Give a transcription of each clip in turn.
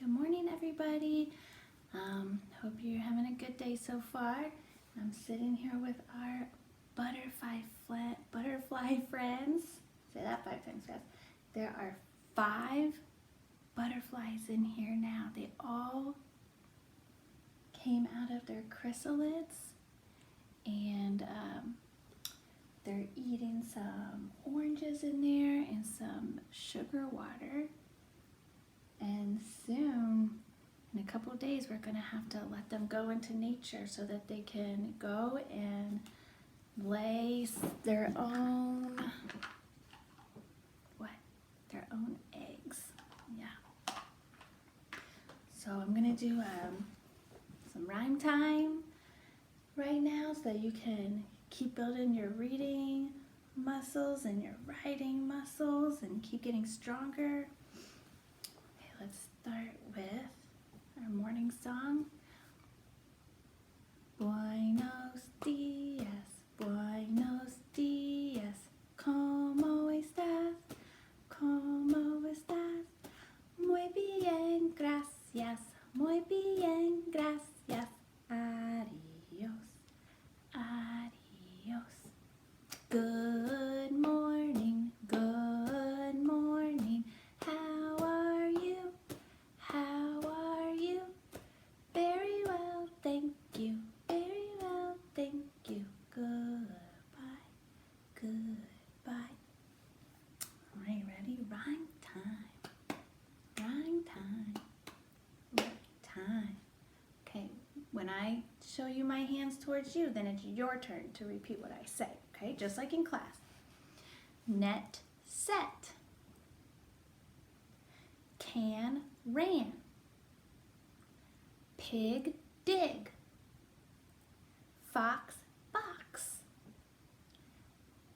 Good morning, everybody. Hope you're having a good day so far. I'm sitting here with our butterfly friends. Say that 5 times fast. There are 5 butterflies in here now. They all came out of their chrysalids, and they're eating some oranges in there and some sugar water. And soon, in a couple of days, we're going to have to let them go into nature so that they can go and lay their own, their own eggs. Yeah. So I'm going to do some rhyme time right now so that you can keep building your reading muscles and your writing muscles and keep getting stronger. Let's start with our morning song. Buenos dias, ¿cómo estás? ¿Cómo estás? Muy bien, gracias, adiós, adiós. Good morning, how are you? How are you? Very well, thank you. Very well, thank you. Goodbye. Goodbye. All right, ready? Rhyme time. Rhyme time. Rhyme time. Okay, when I show you my hands towards you, then it's your turn to repeat what I say, okay? Just like in class. Net, set. Can, ran. Pig, dig. Fox, box.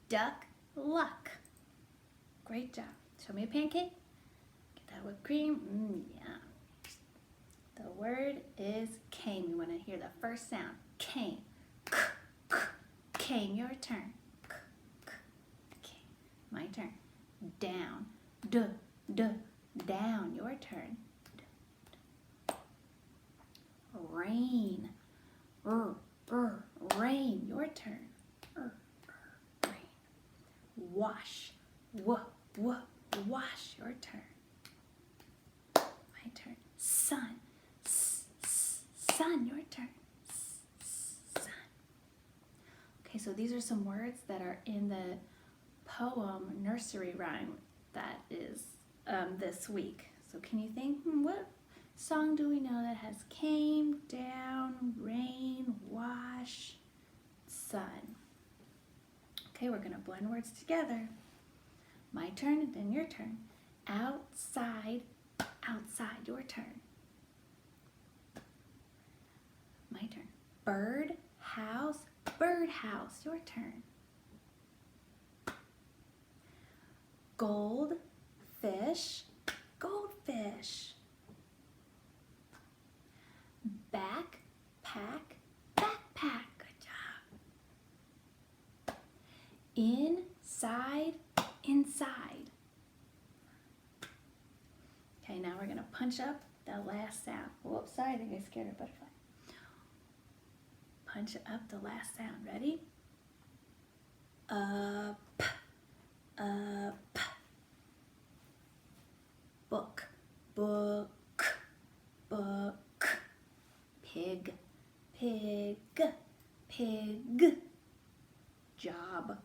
Duck, luck. Great job. Show me a pancake. Get that whipped cream. Yeah. The word is came. You want to hear the first sound. Came. Came. Your turn. My turn. Down. Down. Your turn. Rain. Rain. Your turn. Rain. Wash. Wash. Your turn. My turn. Sun. Sun. Your turn. Sun. Okay, so these are some words that are in the poem nursery rhyme that is this week. So can you think, what song do we know that has came, down, rain, wash, sun? Okay, we're going to blend words together. My turn and then your turn. Outside, your turn. My turn. Bird, house, your turn. Goldfish, backpack, good job. Inside. Okay, now we're going to punch up the last sound. Whoops, sorry, I think I scared a butterfly. Punch up the last sound. Ready? Up. Book. Pig. Job.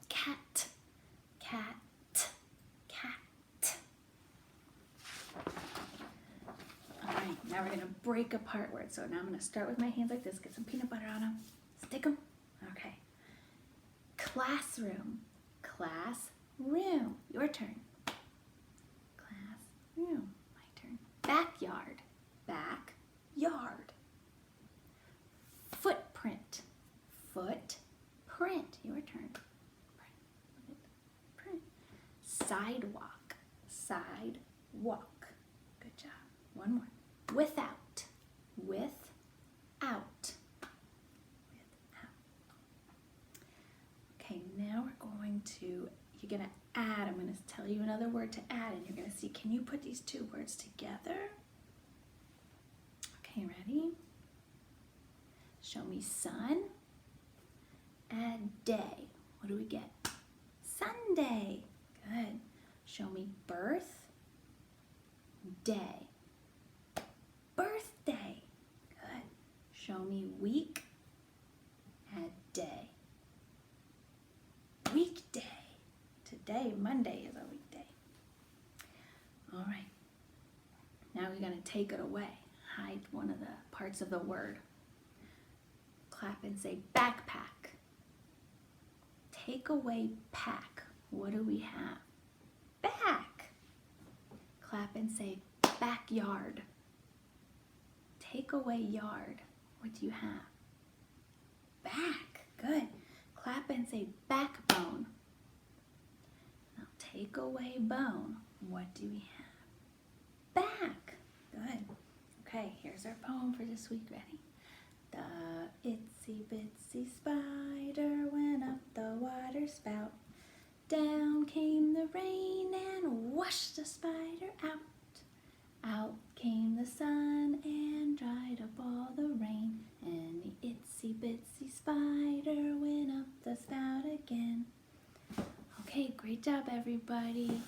Cat. All right, now we're gonna break apart words. So now I'm gonna start with my hands like this, get some peanut butter on them, stick them. Okay. Classroom, your turn. Classroom, my turn. Backyard, Footprint, your turn. Print. Sidewalk, good job. One more. Without. Okay, now we're going to you're gonna add. I'm gonna tell you another word to add, and you're gonna see, can you put these two words together? Okay, ready? Show me sun, add day. What do we get? Sunday. Good. Show me birth, day. Birthday. Good. Show me week, add day. Weekday. Today, Monday, is a weekday. All right. Now we're going to take it away. Hide one of the parts of the word. Clap and say backpack. Take away pack. What do we have? Back. Clap and say backyard. Take away yard. What do you have? Back. Good. Clap and say backbone. Now take away bone. What do we have? Back. Good. Okay, here's our poem for this week. Ready? The itsy bitsy spider went up the water spout. Down came the rain and washed the spider out. Out came the sun and dried up all the rain. And the itsy bitsy spider went up the spout again. Okay, great job everybody.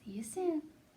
See you soon.